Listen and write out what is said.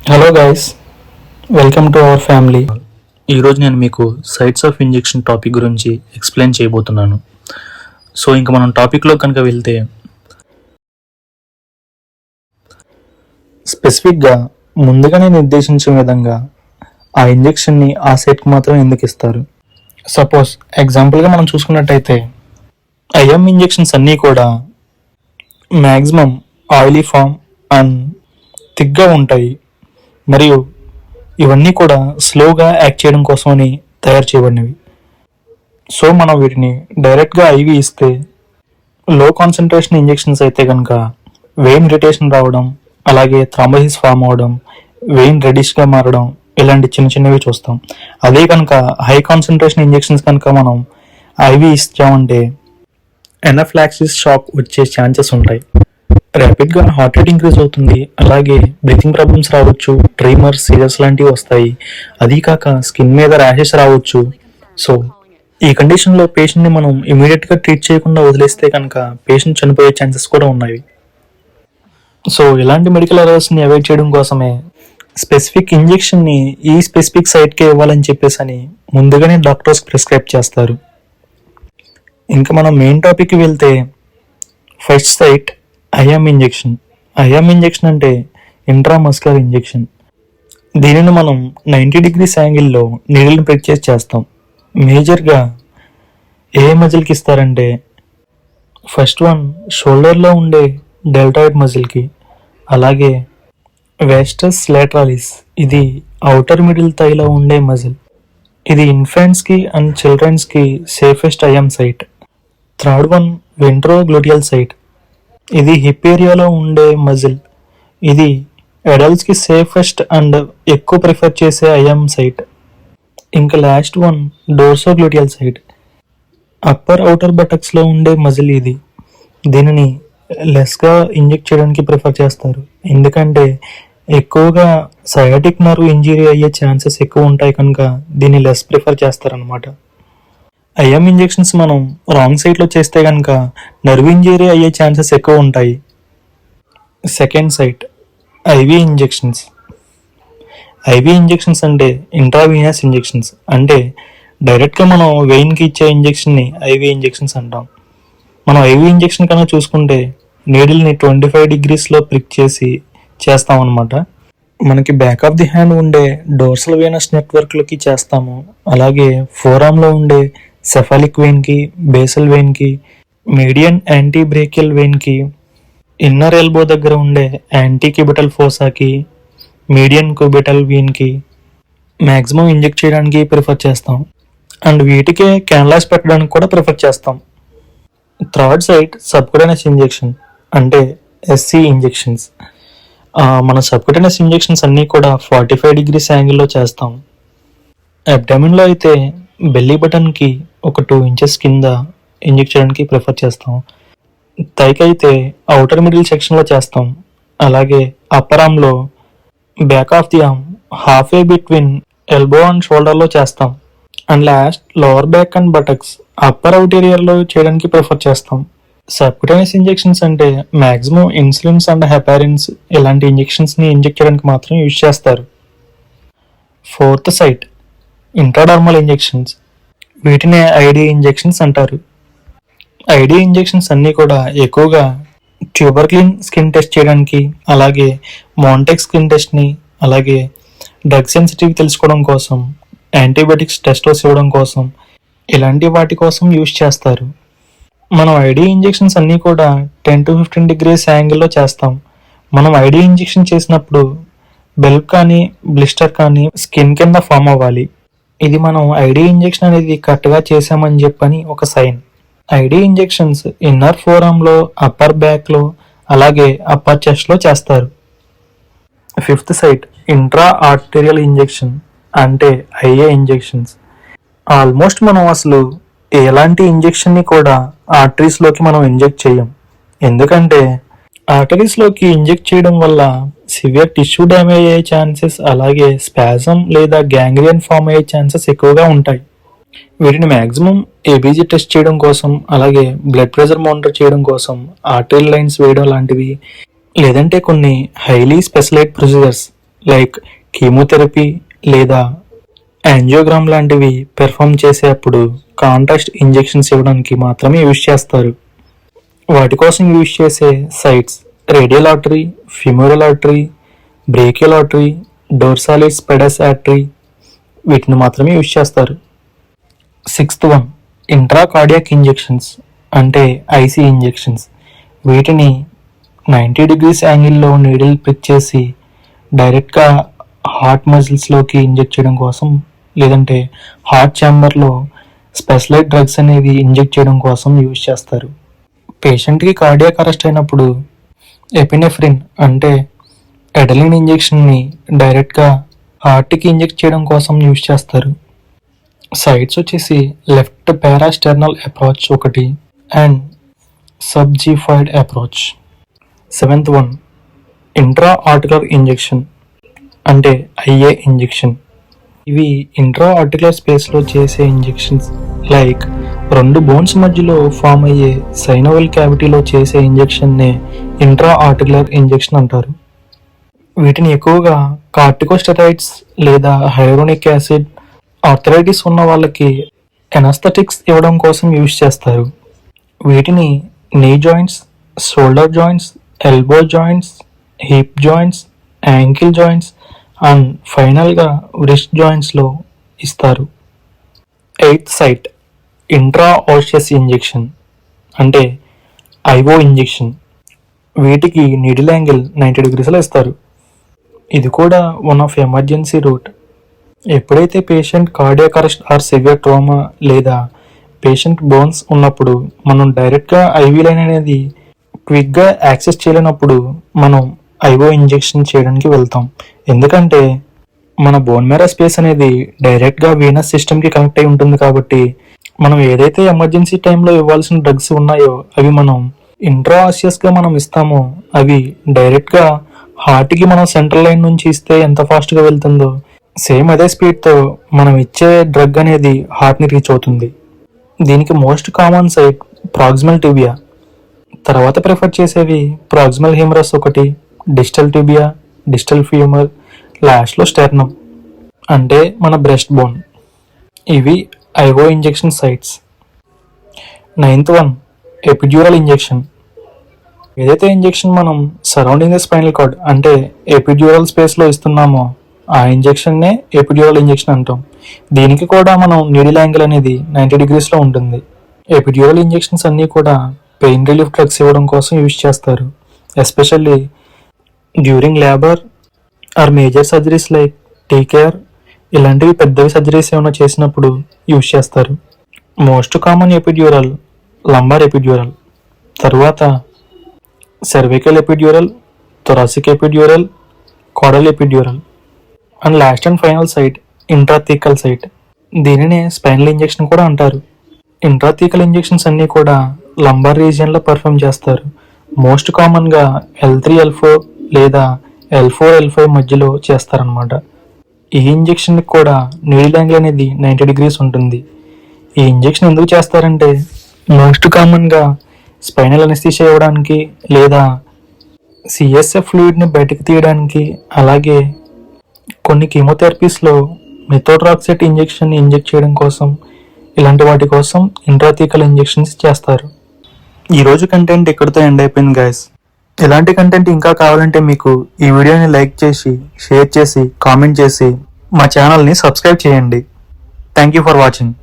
Hello guys, welcome to our family. ఈరోజు నేను మీకు సైట్స్ ఆఫ్ ఇంజెక్షన్ టాపిక్ గురించి ఎక్స్ప్లెయిన్ చేయబోతున్నాను. సో ఇంకా మనం టాపిక్లో కనుక వెళ్తే, స్పెసిఫిక్గా ముందుగానే నిర్దేశించిన విధంగా ఆ ఇంజెక్షన్ని ఆ సైట్కి మాత్రం ఎందుకు ఇస్తారు. సపోజ్ ఎగ్జాంపుల్గా మనం చూసుకున్నట్టయితే ఐఎం ఇంజెక్షన్స్ అన్నీ కూడా మ్యాక్సిమం ఆయిలీ ఫామ్ అండ్ థిక్గా ఉంటాయి, మరియు ఇవన్నీ కూడా స్లోగా యాక్ట్ చేయడం కోసమని తయారు చేయబడినవి. సో మనం వీటిని డైరెక్ట్గా ఐవి ఇస్తే, లో కాన్సన్ట్రేషన్ ఇంజెక్షన్స్ అయితే కనుక వెయిన్ ఇరిటేషన్ రావడం, అలాగే థ్రాంబోసిస్ ఫామ్ అవడం, వెయిన్ రెడిష్గా మారడం, ఇలాంటి చిన్న చిన్నవి చూస్తాం. అదే కనుక హై కాన్సన్ట్రేషన్ ఇంజెక్షన్స్ కనుక మనం ఐవి ఇచ్చామంటే ఎనాఫిలాక్సిస్ షాక్ వచ్చే ఛాన్సెస్ ఉంటాయి. ర్యాపిడ్గా హార్ట్ రేట్ ఇంక్రీజ్ అవుతుంది, అలాగే బ్రీతింగ్ ప్రాబ్లమ్స్ రావచ్చు, ట్రీమర్స్, సీజర్స్ లాంటివి వస్తాయి. అదీ కాక స్కిన్ మీద ర్యాషెస్ రావచ్చు. సో ఈ కండిషన్లో పేషెంట్ని మనం ఇమీడియట్గా ట్రీట్ చేయకుండా వదిలేస్తే కనుక పేషెంట్ చనిపోయే ఛాన్సెస్ కూడా ఉన్నాయి. సో ఇలాంటి మెడికల్ ఎర్రర్స్ని అవాయిడ్ చేయడం కోసమే స్పెసిఫిక్ ఇంజెక్షన్ని ఈ స్పెసిఫిక్ సైట్కే ఇవ్వాలని చెప్పేసి అని ముందుగానే డాక్టర్స్ ప్రిస్క్రైబ్ చేస్తారు. ఇంకా మనం మెయిన్ టాపిక్కి వెళ్తే, first site IM injection. IM injection అంటే ఇంట్రామస్కులర్ ఇంజెక్షన్. దీనిని మనం 90 degrees యాంగిల్లో నీడిల్ని ప్రెస్ చేస్తాం. మేజర్గా ఏ మజిల్కి ఇస్తారంటే, ఫస్ట్ వన్ షోల్డర్లో ఉండే డెల్టాయిడ్ మజిల్కి, అలాగే వాస్టస్ లాటరాలిస్, ఇది అవుటర్ మిడిల్ థైలో ఉండే మజిల్. ఇది ఇన్ఫాంట్స్కి అండ్ చిల్డ్రన్స్కి safest IM site. Third one ventrogluteal site, ఇది హిప్ ఏరియాలో ఉండే మజిల్. ఇది అడల్ట్స్కి సేఫెస్ట్ అండ్ ఎక్కువ ప్రిఫర్ చేసే ఐఎం సైట్. ఇంకా last one dorsogluteal site, upper outer బటక్స్లో ఉండే మజిల్. ఇది దీనిని లెస్గా ఇంజెక్ట్ చేయడానికి ప్రిఫర్ చేస్తారు, ఎందుకంటే ఎక్కువగా సయాటిక్ నర్వ్ ఇంజరీ అయ్యే ఛాన్సెస్ ఎక్కువ ఉంటాయి కనుక దీన్ని లెస్ ప్రిఫర్ చేస్తారనమాట. ఐఎం ఇంజెక్షన్స్ మనం రాంగ్ సైట్లో చేస్తే కనుక నర్వ్ ఇంజరీ అయ్యే ఛాన్సెస్ ఎక్కువ ఉంటాయి. Second site IV injections. IV injections అంటే ఇంట్రావీనస్ ఇంజెక్షన్స్, అంటే డైరెక్ట్గా మనం వెయిన్కి ఇచ్చే ఇంజెక్షన్ని ఐవి ఇంజెక్షన్స్ అంటాం. మనం ఐవి ఇంజెక్షన్ కన్నా చూసుకుంటే నీడిల్ని 25 degrees ప్రిక్ చేసి చేస్తాం అనమాట. మనకి బ్యాక్ ఆఫ్ ది హ్యాండ్ ఉండే డోర్సల్ వేనస్ నెట్వర్క్లోకి చేస్తాము, అలాగే ఫోరామ్లో ఉండే సెఫాలిక్ వెయిన్కి, బేసల్ వెయిన్కి, మీడియన్ యాంటీ బ్రేకియల్ వెయిన్కి, ఇన్నర్ ఎల్బో దగ్గర ఉండే యాంటీ క్యూబిటల్ ఫోసాకి, మీడియన్ క్యూబిటల్ వెయిన్కి మ్యాక్సిమం ఇంజెక్ట్ చేయడానికి ప్రిఫర్ చేస్తాం. అండ్ వీటికే క్యాన్లాస్ పెట్టడానికి కూడా ప్రిఫర్ చేస్తాం. థర్డ్ సైట్ సబ్క్యూటేనియస్ ఇంజెక్షన్, అంటే ఎస్సి ఇంజెక్షన్స్. మన సబ్క్యూటేనియస్ ఇంజెక్షన్స్ అన్నీ కూడా 45 degrees యాంగిల్లో చేస్తాం. అబ్డామిన్లో అయితే బెల్లీ బటన్కి ఒక 2 inches కింద ఇంజెక్ట్ చేయడానికి ప్రిఫర్ చేస్తాం. థైకి అయితే అవుటర్ మిడిల్ సెక్షన్లో చేస్తాం, అలాగే అప్పర్ ఆర్మ్లో back of the arm half way between elbow and షోల్డర్లో చేస్తాం. And last lower back and buttocks upper out ఏరియాలో చేయడానికి ప్రిఫర్ చేస్తాం. సబ్క్యూటేనియస్ ఇంజెక్షన్స్ అంటే మ్యాక్సిమం ఇన్సులిన్స్ అండ్ హెపారిన్స్ ఇలాంటి ఇంజెక్షన్స్ని ఇంజెక్ట్ చేయడానికి మాత్రం యూజ్ చేస్తారు. ఫోర్త్ సైట్ ఇంట్రాడర్మల్ ఇంజెక్షన్స్, వీటినే ఐడి ఇంజెక్షన్స్ అంటారు. ఐడి ఇంజెక్షన్స్ అన్నీ కూడా ఎక్కువగా ట్యూబర్క్లిన్ స్కిన్ టెస్ట్ చేయడానికి, అలాగే మోంటెక్ స్కిన్ టెస్ట్ని, అలాగే డ్రగ్ సెన్సిటివ్ తెలుసుకోవడం కోసం, యాంటీబయాటిక్స్ టెస్టోస్ ఇవ్వడం కోసం, ఇలాంటి వాటి కోసం యూజ్ చేస్తారు. మనం ఐడి ఇంజెక్షన్స్ అన్నీ కూడా 10 to 15 degrees యాంగిల్లో చేస్తాం. మనం ఐడి ఇంజెక్షన్ చేసినప్పుడు బెల్బ్ కానీ బ్లిస్టర్ కానీ స్కిన్ కింద ఫామ్ అవ్వాలి. ఇది మనం ఐడి ఇంజెక్షన్ అనేది కరెక్ట్గా చేసామని చెప్పని ఒక సైన్. ఐడి ఇంజెక్షన్స్ ఇన్నర్ ఫోరామ్లో, అప్పర్ బ్యాక్లో, అలాగే అప్పర్ చెస్ట్లో చేస్తారు. Fifth site intra arterial injection, అంటే ఐఏ ఇంజెక్షన్స్. ఆల్మోస్ట్ మనం అసలు ఎలాంటి ఇంజెక్షన్ని కూడా ఆర్టరీస్లోకి మనం ఇంజెక్ట్ చేయం, ఎందుకంటే ఆర్టరీస్లోకి ఇంజెక్ట్ చేయడం వల్ల సివియర్ టిష్యూ డ్యామేజ్ అయ్యే ఛాన్సెస్, అలాగే స్పాజమ్ లేదా గ్యాంగ్రియన్ ఫామ్ అయ్యే ఛాన్సెస్ ఎక్కువగా ఉంటాయి. వీటిని మ్యాక్సిమం ఏబీజీ టెస్ట్ చేయడం కోసం, అలాగే బ్లడ్ ప్రెషర్ మానిటర్ చేయడం కోసం ఆర్టరీ లైన్స్ వేయడం లాంటివి, లేదంటే కొన్ని highly specialised procedures like chemotherapy లేదా యాంజియోగ్రామ్ లాంటివి పెర్ఫామ్ చేసేటప్పుడు కాంట్రాస్ట్ ఇంజెక్షన్స్ ఇవ్వడానికి మాత్రమే యూజ్ చేస్తారు. వాటి కోసం యూజ్ చేసే sites radial artery, femoral artery, brachial artery, dorsalis pedis artery, వీటిని మాత్రమే యూజ్ చేస్తారు. 6th వన్ ఇంట్రాకార్డియాక్ ఇంజెక్షన్స్ అంటే ఐసీ ఇంజెక్షన్స్. వీటిని 90 degrees యాంగిల్లో నీడిల్ ప్రిక్ చేసి డైరెక్ట్గా హార్ట్ మజిల్స్లోకి ఇంజెక్ట్ చేయడం కోసం, లేదంటే హార్ట్ ఛాంబర్లో స్పెషలైజ్డ్ డ్రగ్స్ అనేవి ఇంజెక్ట్ చేయడం కోసం యూజ్ చేస్తారు. పేషెంట్కి కార్డియాక్ అరెస్ట్ అయినప్పుడు ఎపినెఫ్రిన్ అంటే ఎడలిన్ ఇంజెక్షన్ని డైరెక్ట్గా హార్ట్కి ఇంజెక్ట్ చేయడం కోసం యూజ్ చేస్తారు. సైట్స్ వచ్చేసి లెఫ్ట్ పారాస్టర్నల్ అప్రోచ్ ఒకటి and subxiphoid approach. 7th one intra articular injection అంటే ఐఏ ఇంజెక్షన్. ఇవి ఇంట్రా ఆర్టికులర్ స్పేస్లో చేసే ఇంజెక్షన్స్. లైక్ రెండు బోన్స్ మధ్యలో ఫామ్ అయ్యే సైనోవల్ క్యావిటీలో చేసే ఇంజెక్షన్నే ఇంట్రా ఆర్టికులర్ ఇంజెక్షన్ అంటారు. వీటిని ఎక్కువగా కార్టికోస్టెరాయిడ్స్ లేదా హైరోనిక్ యాసిడ్, ఆర్థరైటిస్ ఉన్న వాళ్ళకి ఎనాస్థెటిక్స్ ఇవ్వడం కోసం యూజ్ చేస్తారు. వీటిని నీ joints, shoulder joints, elbow joints, hip joints, ankle joints and ఫైనల్గా రిస్ట్ జాయింట్స్లో ఇస్తారు. 8th సైట్ ఇంట్రా ఓషియస్ ఇంజెక్షన్ అంటే ఐఓ ఇంజెక్షన్. వీటికి నీడిల్ యాంగిల్ 90 degreesలో ఇస్తారు. ఇది కూడా వన్ ఆఫ్ ఎమర్జెన్సీ రూట్. ఎప్పుడైతే patient cardiac arrest are severe trauma లేదా పేషెంట్ బోన్స్ ఉన్నప్పుడు మనం డైరెక్ట్గా ఐవీ లైన్ అనేది క్విక్గా యాక్సెస్ చేయలేనప్పుడు మనం ఐఓ ఇంజెక్షన్ చేయడానికి వెళ్తాం. ఎందుకంటే మన బోన్ మ్యారో స్పేస్ అనేది డైరెక్ట్గా వీనస్ సిస్టమ్కి కనెక్ట్ అయి ఉంటుంది. కాబట్టి మనం ఏదైతే ఎమర్జెన్సీ టైంలో ఇవ్వాల్సిన డ్రగ్స్ ఉన్నాయో అవి మనం ఇంట్రాఆసియస్గా మనం ఇస్తామో అవి డైరెక్ట్గా హార్ట్కి మనం సెంట్రల్ లైన్ నుంచి ఇస్తే ఎంత ఫాస్ట్గా వెళ్తుందో సేమ్ అదే స్పీడ్తో మనం ఇచ్చే డ్రగ్ అనేది హార్ట్ని రీచ్ అవుతుంది. దీనికి most common site proximal tibia. తర్వాత ప్రిఫర్ చేసేవి ప్రాక్సిమల్ హ్యూమరస్ ఒకటి, డిస్టల్ టిబియా, డిస్టల్ ఫీమర్, లాస్ట్లో స్టెర్నమ్ అంటే మన బ్రెస్ట్ బోన్. ఇవి IO injection sites. 9th one epidural injection. ఏదైతే ఇంజెక్షన్ మనం సరౌండింగ్ ద స్పైనల్ కార్డ్ అంటే ఎపిడ్యూరల్ స్పేస్లో ఇస్తున్నామో ఆ ఇంజెక్షన్నే ఎపిడ్యూరల్ ఇంజెక్షన్ అంటాం. దీనికి కూడా మనం నీడిల్ యాంగిల్ అనేది 90 degreesలో ఉంటుంది. ఎపిడ్యూరల్ ఇంజెక్షన్స్ అన్నీ కూడా పెయిన్ రిలీఫ్ డ్రగ్స్ ఇవ్వడం కోసం యూజ్ చేస్తారు. Especially during labour or major surgeries like TKR ఇలాంటివి పెద్దవి సర్జరీస్ ఏమైనా చేసినప్పుడు యూజ్ చేస్తారు. Most common epidural lumbar epidural, తర్వాత cervical epidural, thoracic epidural, caudal epidural and last and final site intrathecal site. దీనినే స్పైనల్ ఇంజెక్షన్ కూడా అంటారు. ఇంట్రాథీకల్ ఇంజెక్షన్స్ అన్నీ కూడా లంబార్ రీజియన్లో పర్ఫామ్ చేస్తారు. మోస్ట్ కామన్గా L3, L4 లేదా L4, L5 మధ్యలో చేస్తారనమాట. ఈ ఇంజెక్షన్కి కూడా నీడిల్ యాంగిల్ అనేది 90 degrees ఉంటుంది. ఈ ఇంజెక్షన్ ఎందుకు చేస్తారంటే మోస్ట్ కామన్గా స్పైనల్ అనెస్థీషియా ఇవ్వడానికి లేదా సిఎస్ఎఫ్ ఫ్లూయిడ్ని బయటకు తీయడానికి, అలాగే కొన్ని కీమోథెరపీస్లో మెథోట్రాక్సైట్ ఇంజెక్షన్ ఇంజెక్ట్ చేయడం కోసం, ఇలాంటి వాటి కోసం ఇంట్రాథీకల్ ఇంజెక్షన్స్ చేస్తారు. ఈరోజు కంటెంట్ ఇక్కడితో ఎండ్ అయిపోయింది గైస్. ఇలాంటి కంటెంట్ ఇంకా కావాలంటే మీకు ఈ వీడియోని లైక్ చేసి, షేర్ చేసి, కామెంట్ చేసి మా ఛానల్ని సబ్స్క్రైబ్ చేయండి. Thank you for watching.